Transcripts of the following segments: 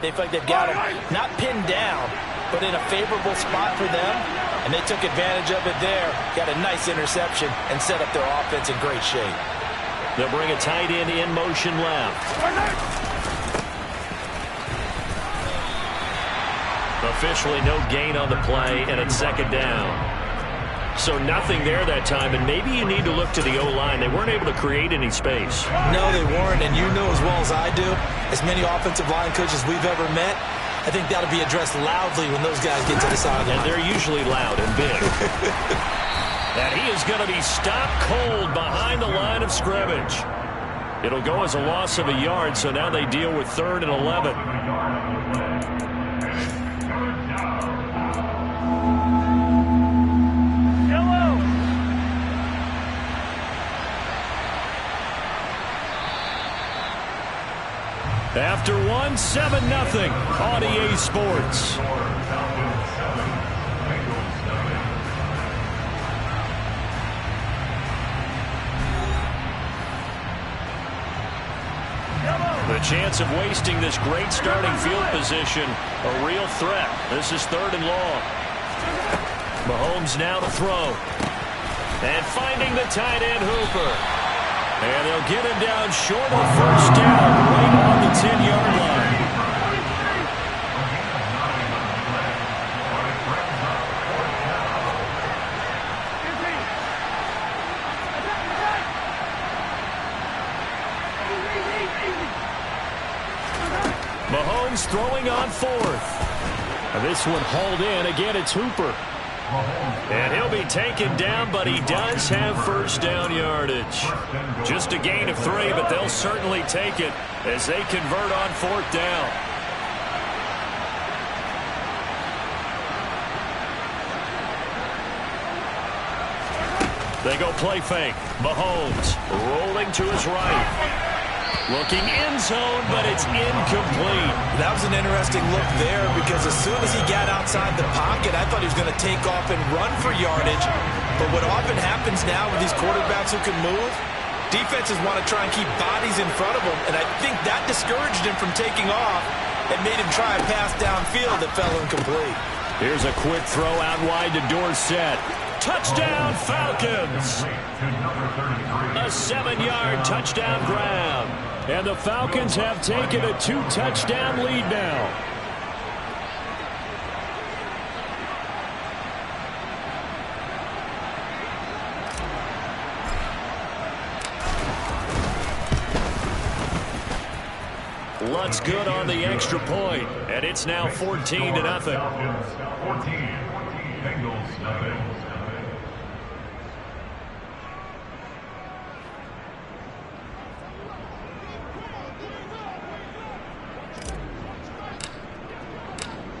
They feel like they've got them not pinned down, but in a favorable spot for them, and they took advantage of it there. Got a nice interception and set up their offense in great shape. They'll bring a tight end in motion left. Officially no gain on the play, and it's second down. So nothing there that time, and maybe you need to look to the O-line. They weren't able to create any space. No, they weren't, and you know as well as I do, as many offensive line coaches we've ever met, I think that'll be addressed loudly when those guys get to the sideline. And they're usually loud and big. And he is going to be stopped cold behind the line of scrimmage. It'll go as a loss of a yard, so now they deal with 3rd and 11. After one, 7-0 on EA Sports. The chance of wasting this great starting field position, a real threat. This is 3rd and long. Mahomes now to throw. And finding the tight end Hooper. And they'll get him down short of first down, right on the 10-yard line. Mahomes throwing on 4th. And this one hauled in. Again, it's Hooper. And he'll be taken down, but he does have first down yardage. Just a gain of 3, but they'll certainly take it as they convert on 4th down. They go play fake. Mahomes rolling to his right. Looking end zone, but it's incomplete. That was an interesting look there because as soon as he got outside the pocket, I thought he was going to take off and run for yardage. But what often happens now with these quarterbacks who can move, defenses want to try and keep bodies in front of them, and I think that discouraged him from taking off and made him try a pass downfield that fell incomplete. Here's a quick throw out wide to Dorsett. Touchdown, Falcons! A 7-yard touchdown grab. And the Falcons have taken a 2-touchdown lead now. Lutz good on the extra point, and it's now 14-0. 14, Bengals nothing.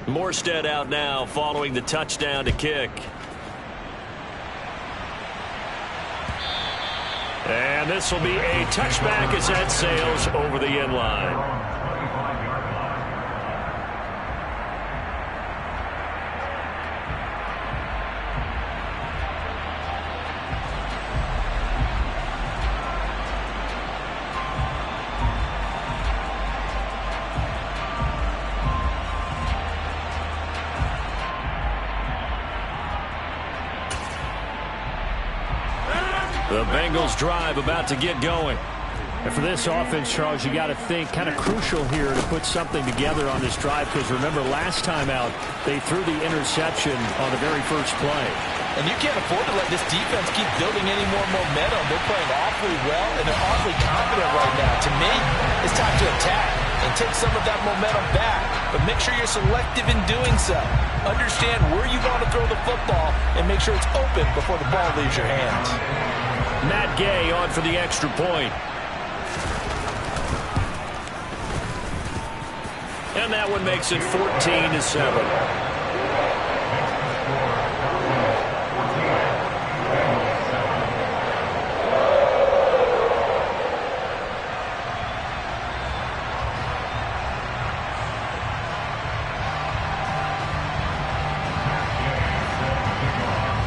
Morstead out now following the touchdown to kick. And this will be a touchback as that sails over the end line. The Bengals drive about to get going. And for this offense, Charles, you got to think kind of crucial here to put something together on this drive, because remember last time out they threw the interception on the very first play. And you can't afford to let this defense keep building any more momentum. They're playing awfully well, and they're awfully confident right now. To me, it's time to attack and take some of that momentum back. But make sure you're selective in doing so. Understand where you want to throw the football and make sure it's open before the ball leaves your hands. Matt Gay on for the extra point. And that one makes it 14-7.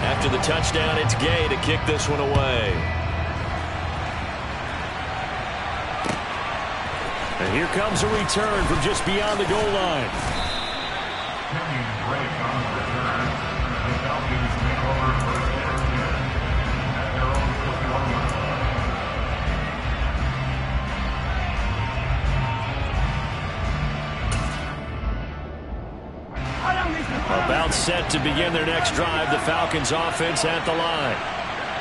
After the touchdown, it's Gay to kick this one away. And here comes a return from just beyond the goal line. About set to begin their next drive. The Falcons offense at the line.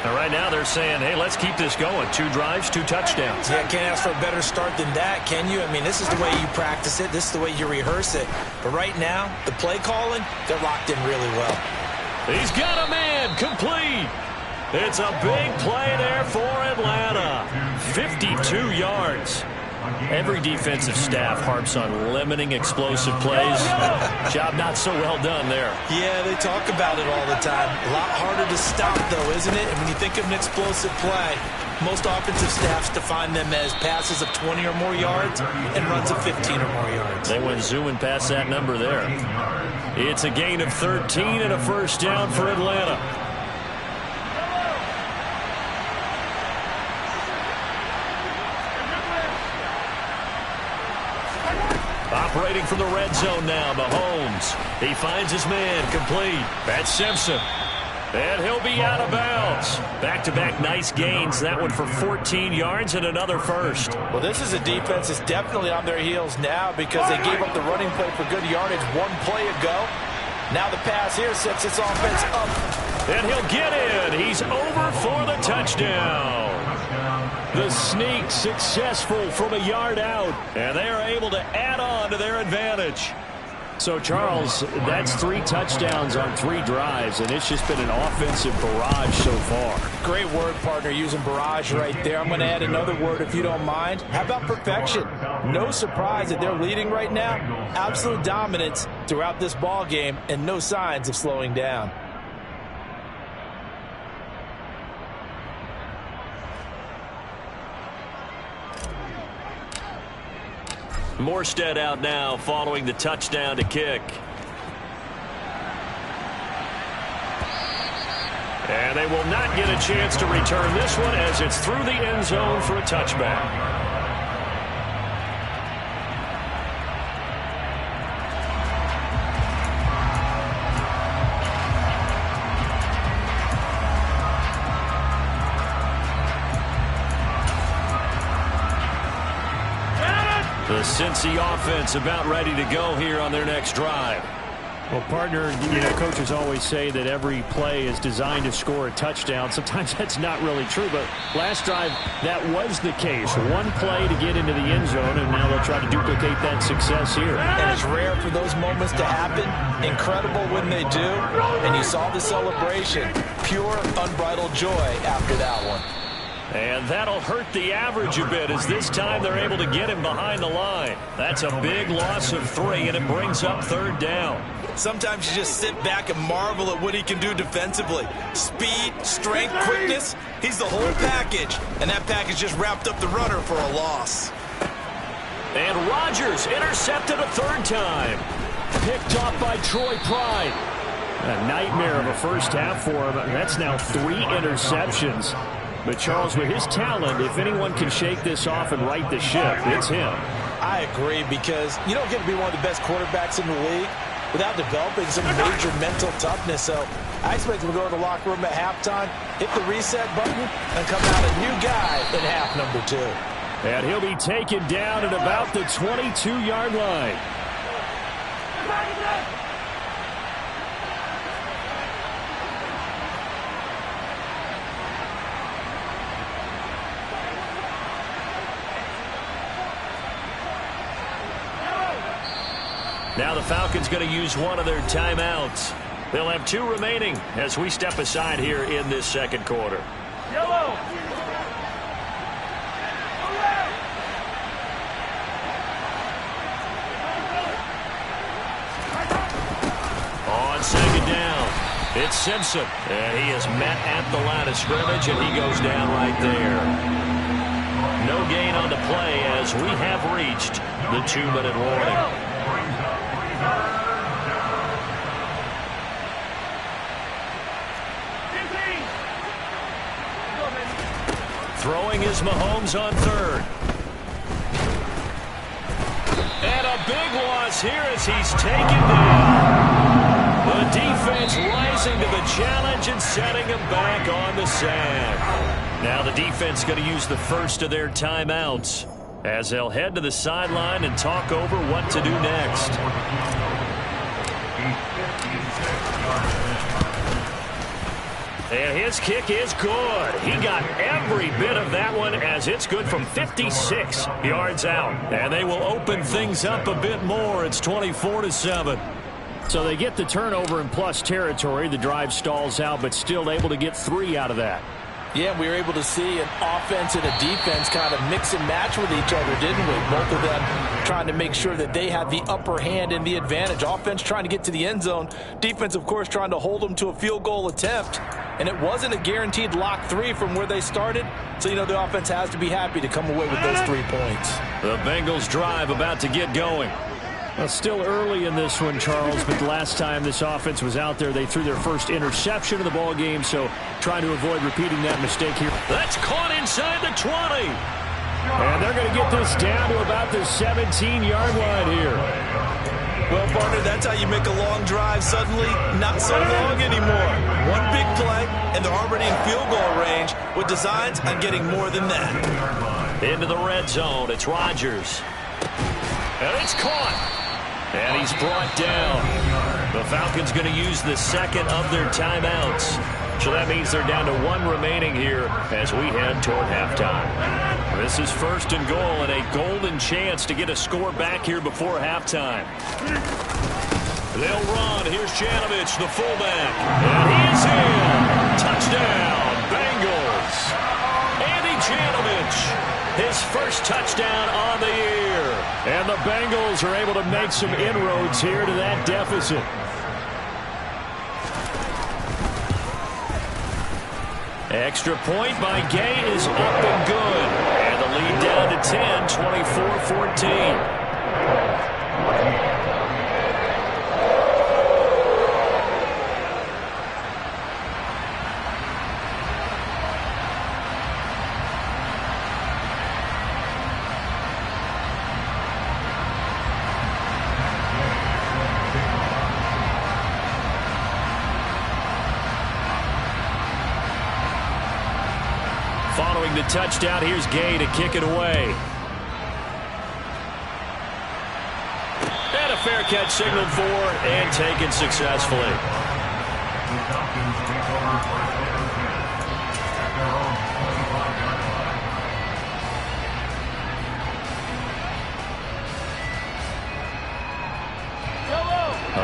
And right now they're saying, hey, let's keep this going. 2 drives, 2 touchdowns. Yeah, can't ask for a better start than that, can you? I mean, this is the way you practice it. This is the way you rehearse it. But right now, the play calling, they're locked in really well. He's got a man complete. It's a big play there for Atlanta. 52 yards. Every defensive staff harps on limiting explosive plays. Job not so well done there. Yeah, they talk about it all the time. A lot harder to stop, though, isn't it? And when you think of an explosive play, most offensive staffs define them as passes of 20 or more yards and runs of 15 or more yards. They went zooming past that number there. It's a gain of 13 and a first down for Atlanta. Operating from the red zone now, Mahomes. He finds his man complete. That's Simpson. And he'll be out of bounds. Back-to-back nice gains. That one for 14 yards and another first. Well, this is a defense that's definitely on their heels now because they gave up the running play for good yardage 1 play ago. Now the pass here sets its offense up. And he'll get in. He's over for the touchdown. The sneak successful from a yard out. And they are able to add on to their advantage. So, Charles, that's 3 touchdowns on 3 drives, and it's just been an offensive barrage so far. Great word, partner, using barrage right there. I'm going to add another word if you don't mind. How about perfection? No surprise that they're leading right now. Absolute dominance throughout this ball game and no signs of slowing down. Morstead out now following the touchdown to kick. And they will not get a chance to return this one as it's through the end zone for a touchback. The Cincy offense about ready to go here on their next drive. Well, partner, coaches always say that every play is designed to score a touchdown. Sometimes that's not really true, but last drive, that was the case. 1 play to get into the end zone, and now they'll try to duplicate that success here. And it's rare for those moments to happen. Incredible when they do. And you saw the celebration. Pure, unbridled joy after that one. And that'll hurt the average a bit as this time they're able to get him behind the line. That's a big loss of 3, and it brings up 3rd down. Sometimes you just sit back and marvel at what he can do defensively. Speed, strength, quickness, he's the whole package. And that package just wrapped up the runner for a loss. And Rodgers intercepted a 3rd time. Picked off by Troy Pride. A nightmare of a first half for him. That's now 3 interceptions. But, Charles, with his talent, if anyone can shake this off and right the ship, it's him. I agree, because you don't get to be one of the best quarterbacks in the league without developing some major mental toughness. So I expect him to go to the locker room at halftime, hit the reset button, and come out a new guy in half number 2. And he'll be taken down at about the 22-yard line. Now the Falcons going to use one of their timeouts. They'll have 2 remaining as we step aside here in this 2nd quarter. Yellow. On 2nd down, it's Simpson. And he is met at the line of scrimmage, and he goes down right there. No gain on the play as we have reached the 2-minute warning. Throwing is Mahomes on 3rd. here as he's taken down. The defense rising to the challenge and setting him back on the sack. Now the defense going to use the first of their timeouts as they'll head to the sideline and talk over what to do next. And his kick is good. He got every bit of that one as it's good from 56 yards out. And they will open things up a bit more. It's 24-7. So they get the turnover in plus territory. The drive stalls out, but still able to get 3 out of that. Yeah, we were able to see an offense and a defense kind of mix and match with each other, didn't we? Both of them trying to make sure that they had the upper hand and the advantage. Offense trying to get to the end zone. Defense, of course, trying to hold them to a field goal attempt. And it wasn't a guaranteed lock 3 from where they started. So, you know, the offense has to be happy to come away with those 3 points. The Bengals drive about to get going. Well, still early in this one, Charles, but the last time this offense was out there, they threw their first interception of the ball game, so trying to avoid repeating that mistake here. That's caught inside the 20. And they're going to get this down to about the 17-yard line here. Well, partner, that's how you make a long drive suddenly not so long anymore. One big play, and they're already in field goal range with designs on getting more than that. Into the red zone, it's Rodgers. And it's caught. And he's brought down. The Falcons going to use the second of their timeouts. So that means they're down to 1 remaining here as we head toward halftime. This is first and goal and a golden chance to get a score back here before halftime. They'll run. Here's Janovich, the fullback. And he's in. Touchdown, Bengals. Andy Janovich, his first touchdown on the year. And the Bengals are able to make some inroads here to that deficit. Extra point by Gay is up and good. And the lead down to 10, 24-14. Following the touchdown, here's Gay to kick it away. And a fair catch signaled for and taken successfully.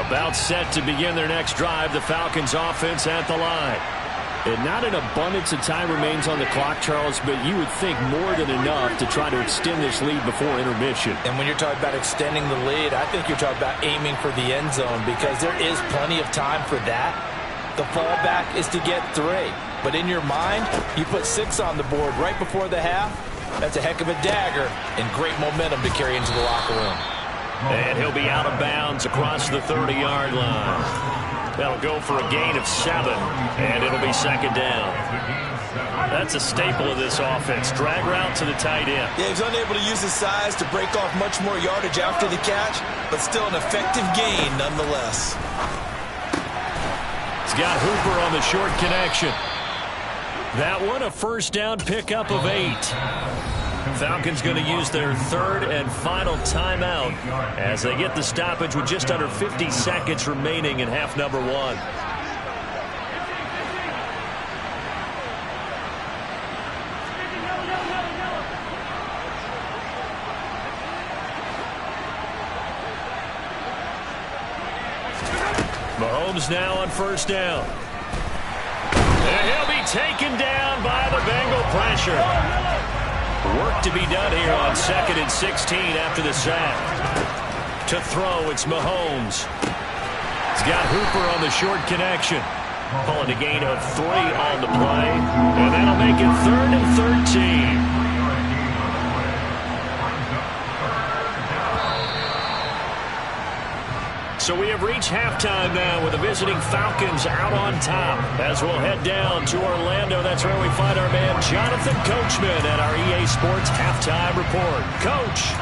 About set to begin their next drive, the Falcons offense at the line. And not an abundance of time remains on the clock, Charles, but you would think more than enough to try to extend this lead before intermission. And when you're talking about extending the lead, I think you're talking about aiming for the end zone because there is plenty of time for that. The fallback is to get 3. But in your mind, you put 6 on the board right before the half. That's a heck of a dagger and great momentum to carry into the locker room. And he'll be out of bounds across the 30-yard line. That'll go for a gain of 7, and it'll be second down. That's a staple of this offense. Drag route to the tight end. Yeah, he's unable to use his size to break off much more yardage after the catch, but still an effective gain nonetheless. He's got Hooper on the short connection. That one a first down pickup of 8. Falcons going to use their third and final timeout as they get the stoppage with just under 50 seconds remaining in half number 1. Mahomes now on first down. And he'll be taken down by the Bengal pressure. Work to be done here on 2nd and 16 after the sack. To throw, it's Mahomes. He's got Hooper on the short connection. Pulling a gain of 3 on the play. And that'll make it 3rd and 13. So we have reached halftime now with the visiting Falcons out on top. As we'll head down to Orlando, that's where we find our man Jonathan Coachman at our EA Sports Halftime Report. Coach.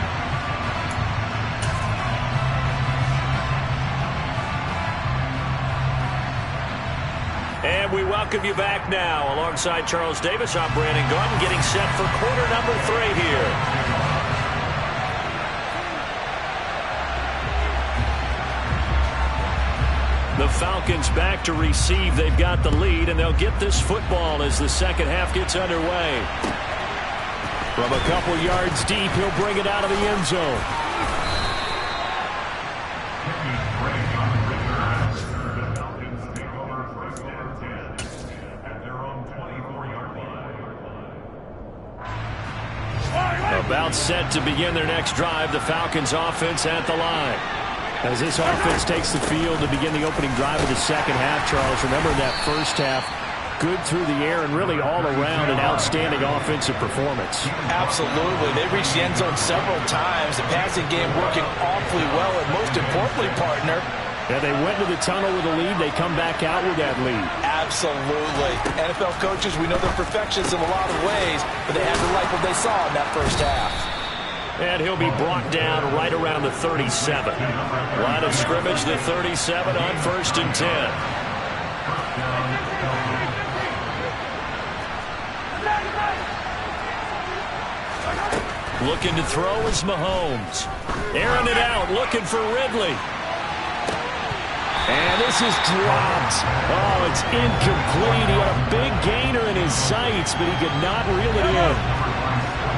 And we welcome you back now. Alongside Charles Davis, I'm Brandon Gaudin, getting set for quarter number 3 here. The Falcons back to receive. They've got the lead, and they'll get this football as the second half gets underway. From a couple yards deep, he'll bring it out of the end zone. About set to begin their next drive. The Falcons offense at the line. As this offense takes the field to begin the opening drive of the second half, Charles, remember that first half, good through the air and really all around an outstanding offensive performance. Absolutely. They reached the end zone several times. The passing game working awfully well, and most importantly, partner, yeah, they went to the tunnel with a lead. They come back out with that lead. Absolutely. NFL coaches, we know they're perfectionists in a lot of ways, but they had to like what they saw in that first half. And he'll be brought down right around the 37. Line of scrimmage, the 37 on 1st and 10. Looking to throw is Mahomes. Airing it out, looking for Ridley. And this is dropped. Oh, it's incomplete. He had a big gainer in his sights, but he could not reel it in.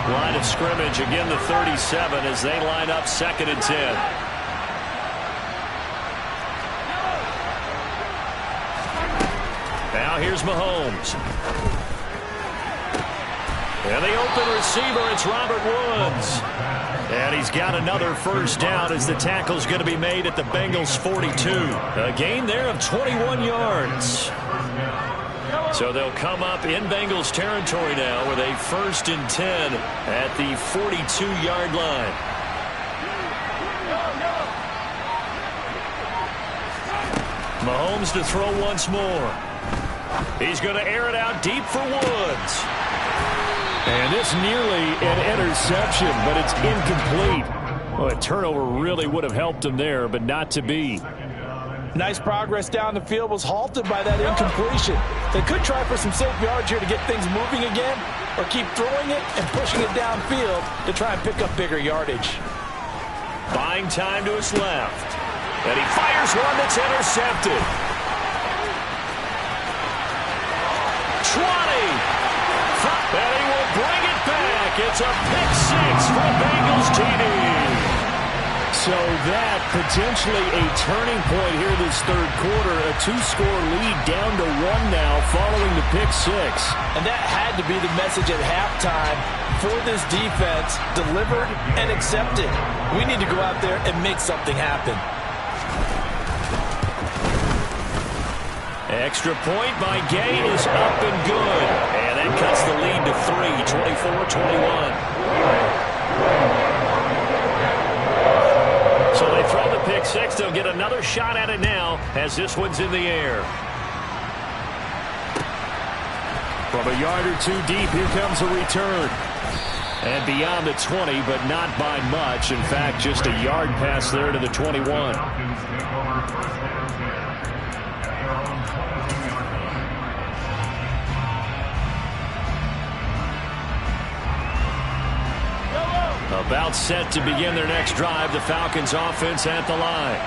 Line of scrimmage, again the 37 as they line up 2nd and 10. Now here's Mahomes. And the open receiver, it's Robert Woods. And he's got another first down as the tackle's going to be made at the Bengals 42. A gain there of 21 yards. So they'll come up in Bengals territory now with a 1st and 10 at the 42-yard line. Mahomes to throw once more. He's going to air it out deep for Woods. And this nearly an interception, but it's incomplete. Well, a turnover really would have helped him there, but not to be. Nice progress down the field was halted by that incompletion. They could try for some safe yards here to get things moving again, or keep throwing it and pushing it downfield to try and pick up bigger yardage. Buying time to his left. And he fires one that's intercepted. 20. And he will bring it back. It's a pick 6 for Bengals TD. So that potentially a turning point here this third quarter. A 2-score lead down to 1 now following the pick 6. And that had to be the message at halftime for this defense. Delivered and accepted. We need to go out there and make something happen. Extra point by Gay is up and good. And that cuts the lead to 3, 24-21. So they throw the pick 6. They'll get another shot at it now as this one's in the air. From a yard or 2 deep, here comes a return. And beyond the 20, but not by much. In fact, just a yard pass there to the 21. About set to begin their next drive, the Falcons offense at the line.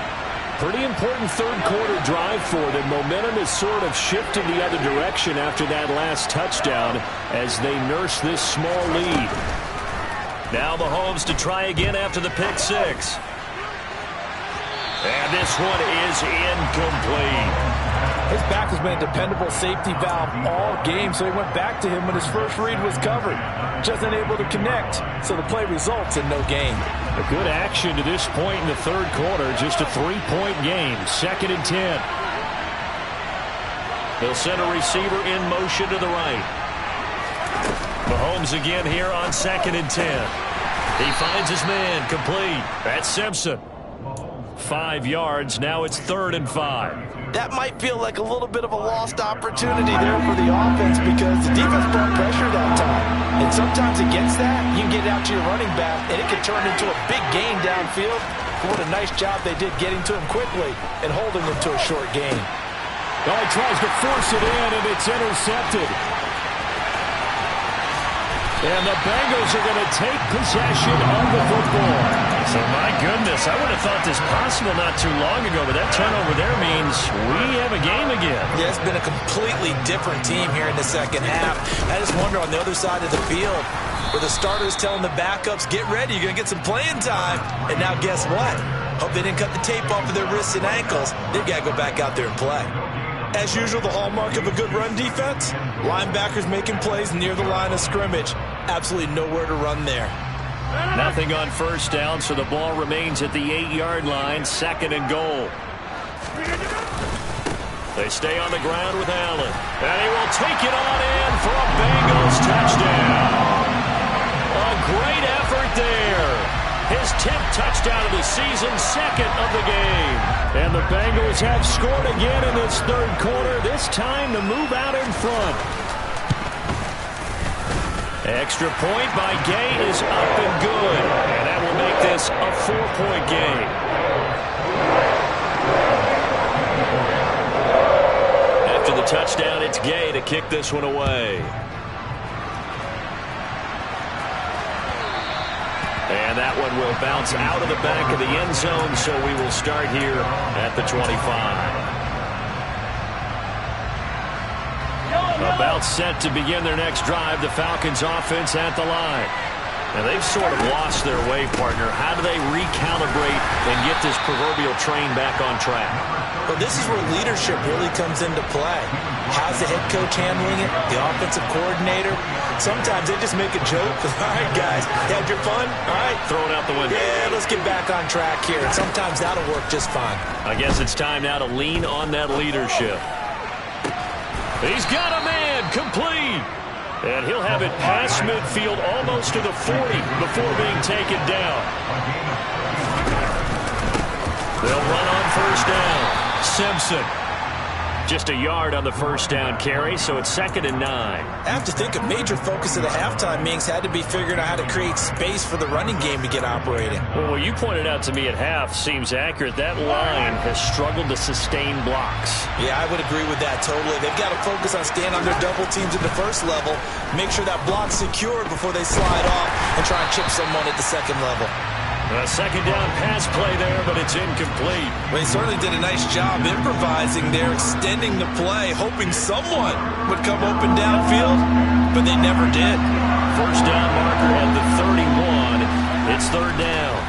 Pretty important third quarter drive for them. Momentum has sort of shifted the other direction after that last touchdown as they nurse this small lead. Now Mahomes to try again after the pick 6. And this one is incomplete. His back has been a dependable safety valve all game, so he went back to him when his first read was covered. Just unable to connect, so the play results in no gain. A good action to this point in the third quarter. Just a 3-point game. 2nd and 10. They'll send a receiver in motion to the right. Mahomes again here on 2nd and 10. He finds his man complete. That's Simpson. 5 yards. Now it's 3rd and 5. That might feel like a little bit of a lost opportunity there for the offense because the defense brought pressure that time. And sometimes against that, you can get out to your running back, and it can turn into a big gain downfield. What a nice job they did getting to him quickly and holding him to a short gain. Oh, he tries to force it in, and it's intercepted. And the Bengals are going to take possession of the football. So, my goodness, I would have thought this possible not too long ago, but that turnover there means we have a game again. Yeah, it's been a completely different team here in the second half. I just wonder on the other side of the field, where the starters telling the backups, get ready, you're going to get some playing time. And now guess what? Hope they didn't cut the tape off of their wrists and ankles. They've got to go back out there and play. As usual, the hallmark of a good run defense, linebackers making plays near the line of scrimmage. Absolutely nowhere to run there. Nothing on first down, so the ball remains at the 8-yard line, 2nd and goal. They stay on the ground with Allen. And he will take it on in for a Bengals touchdown. A great effort there. His 10th touchdown of the season, 2nd of the game. And the Bengals have scored again in this third quarter. This time to move out in front. Extra point by Gay is up and good. And that will make this a 4-point game. After the touchdown, it's Gay to kick this one away. And that one will bounce out of the back of the end zone, so we will start here at the 25. About set to begin their next drive, the Falcons offense at the line. And they've sort of lost their way, partner. How do they recalibrate and get this proverbial train back on track? Well, this is where leadership really comes into play. How's the head coach handling it? The offensive coordinator? Sometimes they just make a joke. All right, guys, you had your fun? All right. Throw it out the window. Yeah, let's get back on track here. And sometimes that'll work just fine. I guess it's time now to lean on that leadership. He's got a man, complete. And he'll have it past midfield almost to the 40 before being taken down. They'll run on first down. Simpson. Just a yard on the first down carry, so it's 2nd and 9. I have to think a major focus of the halftime meetings had to be figuring out how to create space for the running game to get operating. Well, what you pointed out to me at half seems accurate. That line has struggled to sustain blocks. Yeah, I would agree with that totally. They've got to focus on staying on their double teams at the first level, make sure that block's secured before they slide off and try and chip someone at the second level. A second down pass play there, but it's incomplete. Well, he certainly did a nice job improvising there, extending the play, hoping someone would come open downfield, but they never did. First down marker at the 31. It's 3rd down.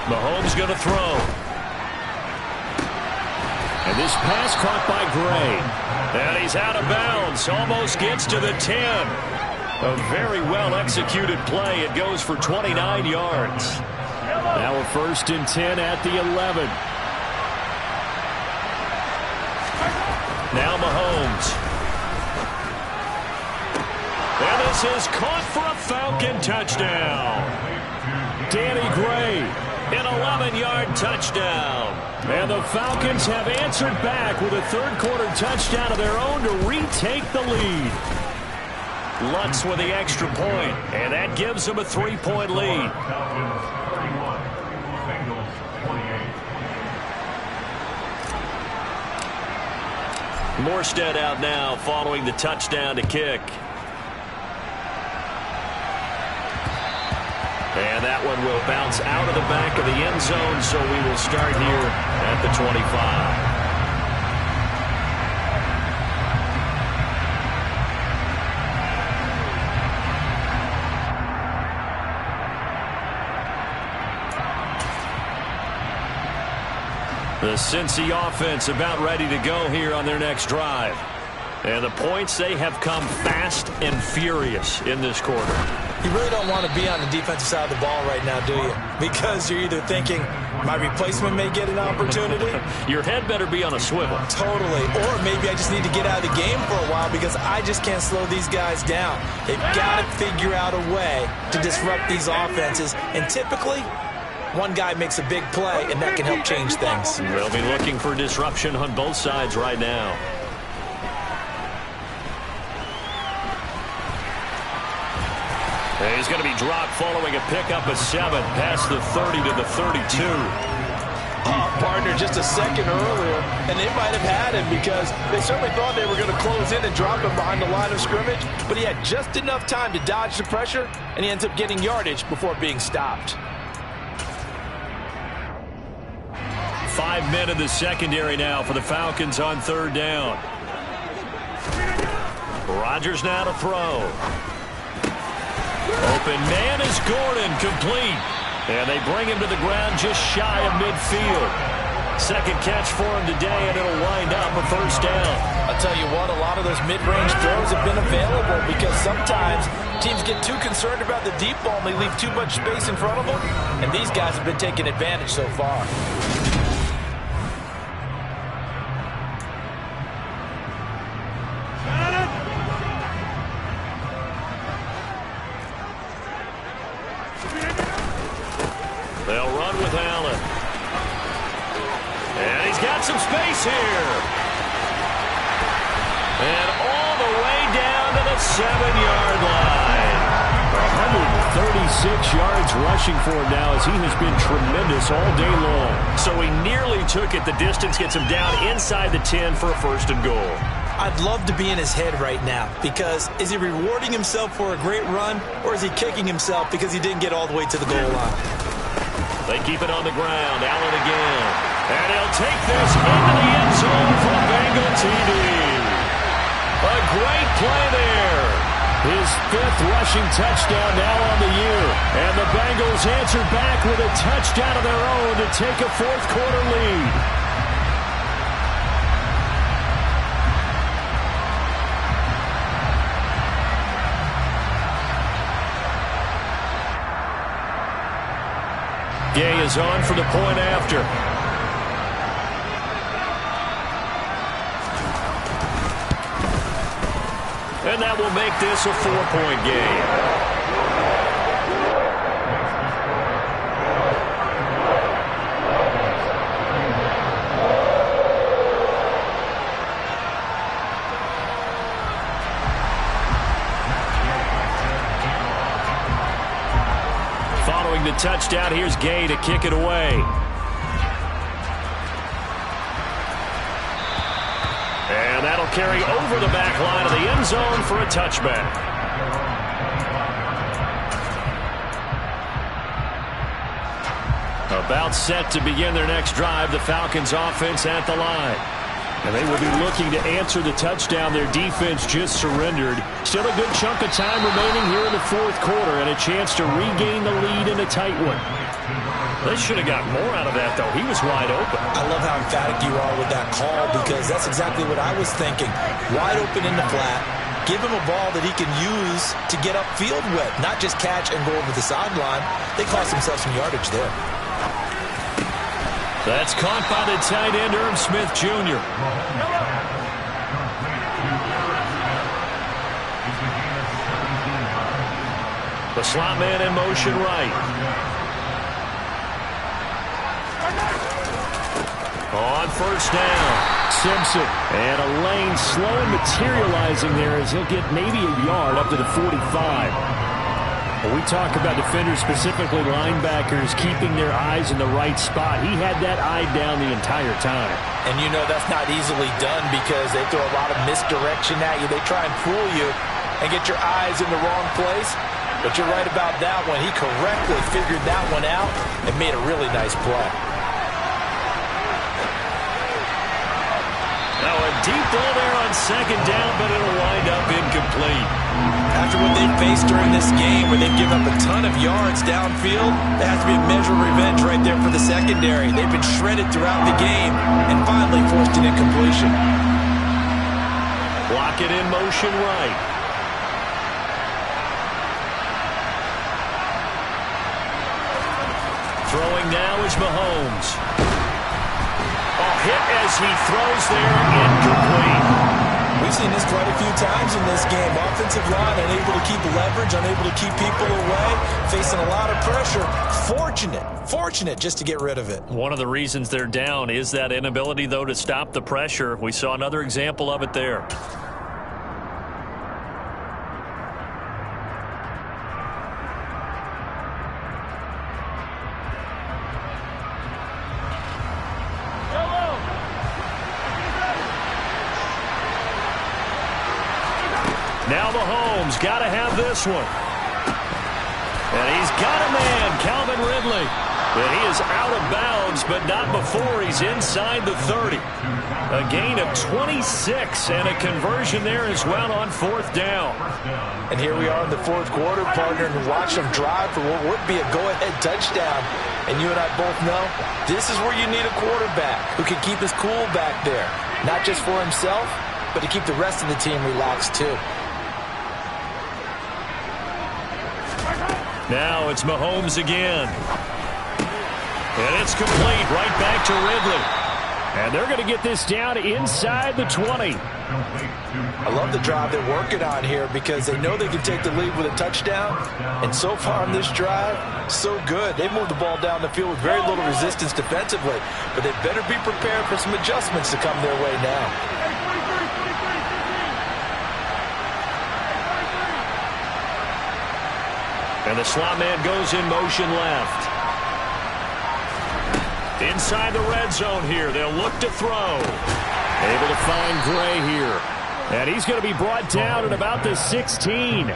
Mahomes going to throw. And this pass caught by Gray. And he's out of bounds. Almost gets to the 10. A very well-executed play. It goes for 29 yards. Now a 1st and 10 at the 11. Now Mahomes. And this is caught for a Falcon touchdown. Danny Gray. An 11-yard touchdown. And the Falcons have answered back with a third-quarter touchdown of their own to retake the lead. Lutz with the extra point, and that gives them a 3-point lead. Morstead out now following the touchdown to kick. And that one will bounce out of the back of the end zone, so we will start here at the 25. The Cincy offense about ready to go here on their next drive. And the points, they have come fast and furious in this quarter. You really don't want to be on the defensive side of the ball right now, do you? Because you're either thinking, my replacement may get an opportunity. Your head better be on a swivel. Totally. Or maybe I just need to get out of the game for a while because I just can't slow these guys down. They've got to figure out a way to disrupt these offenses. And typically, one guy makes a big play, and that can help change things. They'll be looking for disruption on both sides right now. And he's going to be dropped following a pickup of 7 past the 30 to the 32. partner just a second earlier, and they might have had him because they certainly thought they were going to close in and drop him behind the line of scrimmage, but he had just enough time to dodge the pressure, and he ends up getting yardage before being stopped. 5 men in the secondary now for the Falcons on third down. Rodgers now to throw. Open man is Gordon, complete. And they bring him to the ground just shy of midfield. Second catch for him today, and it'll wind up a first down. I'll tell you what, a lot of those mid-range throws have been available because sometimes teams get too concerned about the deep ball and they leave too much space in front of them, and these guys have been taking advantage so far. They'll run with Allen. And he's got some space here. And all the way down to the 7-yard line. 136 yards rushing for him now as he has been tremendous all day long. So he nearly took it the distance, gets him down inside the 10 for a first and goal. I'd love to be in his head right now because is he rewarding himself for a great run or is he kicking himself because he didn't get all the way to the goal line? They keep it on the ground. Allen again. And he'll take this into the end zone for a Bengal TD. A great play there. His 5th rushing touchdown now on the year. And the Bengals answer back with a touchdown of their own to take a fourth-quarter lead. Gay is on for the point after. And that will make this a 4-point game. Following the touchdown, here's Gay to kick it away. And that'll carry over the back line of the end zone for a touchback. About set to begin their next drive, the Falcons offense at the line. And they will be looking to answer the touchdown their defense just surrendered. Still a good chunk of time remaining here in the fourth quarter and a chance to regain the lead in a tight one. They should have got more out of that, though. He was wide open. I love how emphatic you are with that call because that's exactly what I was thinking. Wide open in the flat. Give him a ball that he can use to get upfield with, not just catch and go over the sideline. They cost themselves some yardage there. That's caught by the tight end, Irv Smith Jr. The slot man in motion right. On first down, Simpson. And a lane slow and materializing there as he'll get maybe a yard up to the 45. When we talk about defenders, specifically linebackers, keeping their eyes in the right spot, he had that eye down the entire time. And you know that's not easily done because they throw a lot of misdirection at you. They try and fool you and get your eyes in the wrong place. But you're right about that one. He correctly figured that one out and made a really nice play. Now a deep ball there on second down, but it'll wind up incomplete. After what they've faced during this game where they've given up a ton of yards downfield, there has to be a measure of revenge right there for the secondary. They've been shredded throughout the game and finally forced an incompletion. Block it in motion right. Throwing now is Mahomes. Hit as he throws there, incomplete. We've seen this quite a few times in this game. Offensive line unable to keep leverage, unable to keep people away, facing a lot of pressure. Fortunate just to get rid of it. One of the reasons they're down is that inability, though, to stop the pressure. We saw another example of it there. Now Mahomes got to have this one. And he's got a man, Calvin Ridley. And he is out of bounds, but not before he's inside the 30. A gain of 26 and a conversion there as well on 4th down. And here we are in the 4th quarter, partner, and watch them drive for what would be a go-ahead touchdown. And you and I both know this is where you need a quarterback who can keep his cool back there. Not just for himself, but to keep the rest of the team relaxed too. Now it's Mahomes again. And it's complete right back to Ridley. And they're going to get this down inside the 20. I love the drive they're working on here because they know they can take the lead with a touchdown. And so far on this drive, so good. They moved the ball down the field with very little resistance defensively. But they better be prepared for some adjustments to come their way now. And the slot man goes in motion left. Inside the red zone here. They'll look to throw. Able to find Gray here. And he's going to be brought down at about the 16.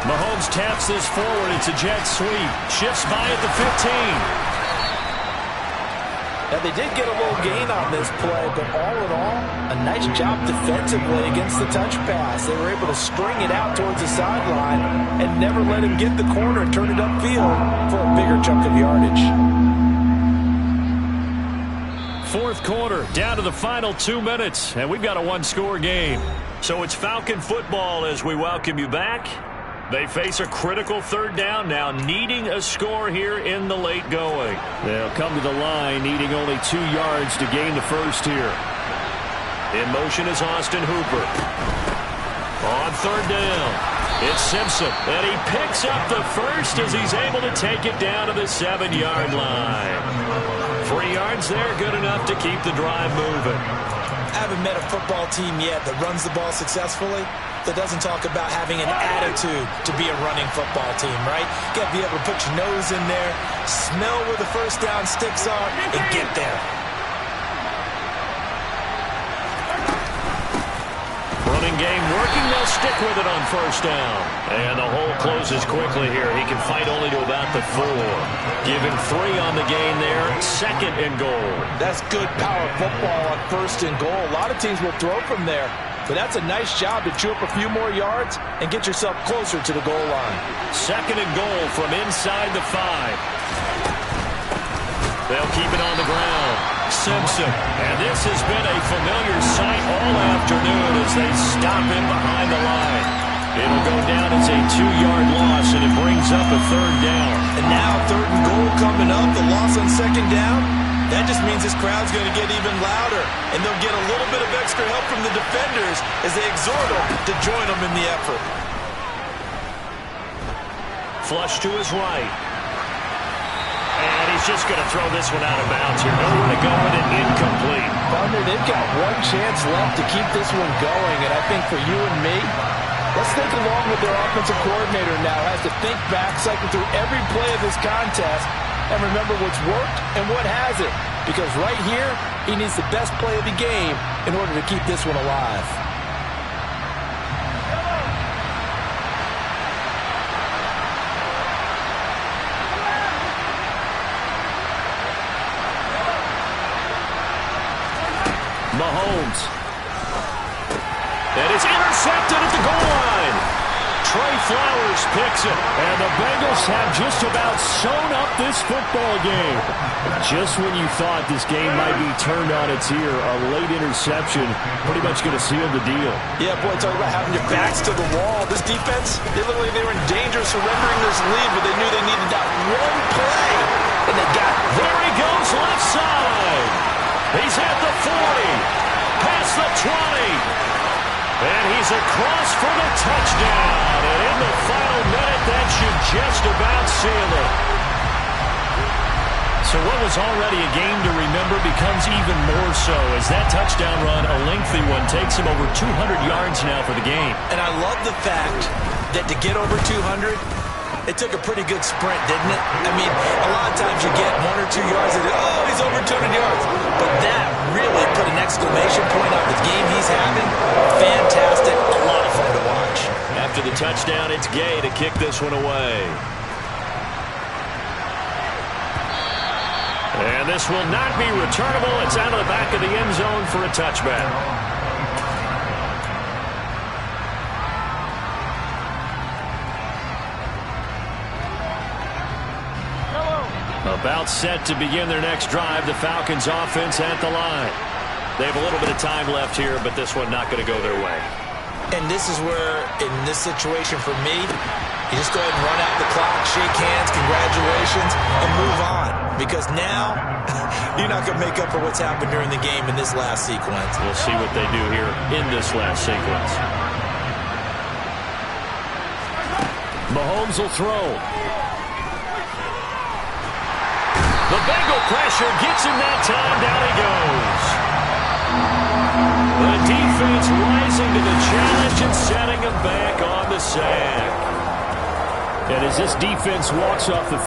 Mahomes taps this forward. It's a jet sweep. Shifts by at the 15. Now, they did get a little gain on this play, but all in all, a nice job defensively against the touch pass. They were able to string it out towards the sideline and never let him get the corner and turn it upfield for a bigger chunk of yardage. 4th quarter, down to the final 2 minutes, and we've got a one-score game. So it's Falcon football as we welcome you back. They face a critical 3rd down now, needing a score here in the late going. They'll come to the line, needing only 2 yards to gain the first here. In motion is Austin Hooper. On 3rd down, it's Simpson, and he picks up the first as he's able to take it down to the 7-yard line. 3 yards there, good enough to keep the drive moving. I haven't met a football team yet that runs the ball successfully that doesn't talk about having an attitude to be a running football team, right? You got to be able to put your nose in there, smell where the first down sticks are, and get there. Running game working. They'll stick with it on 1st down. And the hole closes quickly here. He can fight only to about the 4. Give him 3 on the gain there. 2nd and goal. That's good power football on 1st and goal. A lot of teams will throw from there. But that's a nice job to chew up a few more yards and get yourself closer to the goal line. 2nd and goal from inside the 5. They'll keep it on the ground. Simpson. And this has been a familiar sight all afternoon as they stop him behind the line. It'll go down as a 2-yard loss, and it brings up a 3rd down. And now 3rd and goal coming up. The loss on 2nd down. That just means this crowd's going to get even louder, and they'll get a little bit of extra help from the defenders as they exhort them to join them in the effort. Flush to his right. And he's just going to throw this one out of bounds here. Nowhere to go with it, incomplete. Thunder, they've got one chance left to keep this one going, and I think for you and me, let's think along with their offensive coordinator now. Has to think back, cycle through every play of this contest, and remember what's worked and what hasn't. Because right here, he needs the best play of the game in order to keep this one alive. Mahomes. That is intercepted at the goal line. Trey Flowers picks it. And the Bengals have just about sewn up this football game. Just when you thought this game might be turned on its ear, a late interception pretty much going to seal the deal. Yeah, boy, talk about having your backs to the wall. This defense, they looked like they were in danger of surrendering this lead, but they knew they needed that one play, and they got it. There he goes, left side. He's at the 40, past the 20. And he's He's across for the touchdown. And in the final minute, that should just about seal it. So what was already a game to remember becomes even more so as that touchdown run, a lengthy one, takes him over 200 yards now for the game. And I love the fact that to get over 200, it took a pretty good sprint, didn't it? I mean, a lot of times you get 1 or 2 yards and, oh, he's over 200 yards. But that really put an exclamation point on the game he's having. Fantastic. A lot of fun to watch. After the touchdown, it's Gay to kick this one away. And this will not be returnable. It's out of the back of the end zone for a touchback. About set to begin their next drive. The Falcons offense at the line. They have a little bit of time left here, but this one not going to go their way. And this is where, in this situation for me, you just go ahead and run out the clock, shake hands, congratulations, and move on. Because now, you're not going to make up for what's happened during the game in this last sequence. We'll see what they do here in this last sequence. Mahomes will throw. The Bengal pressure gets him that time. Down he goes. The defense rising to the challenge and setting him back on the sack. And as this defense walks off the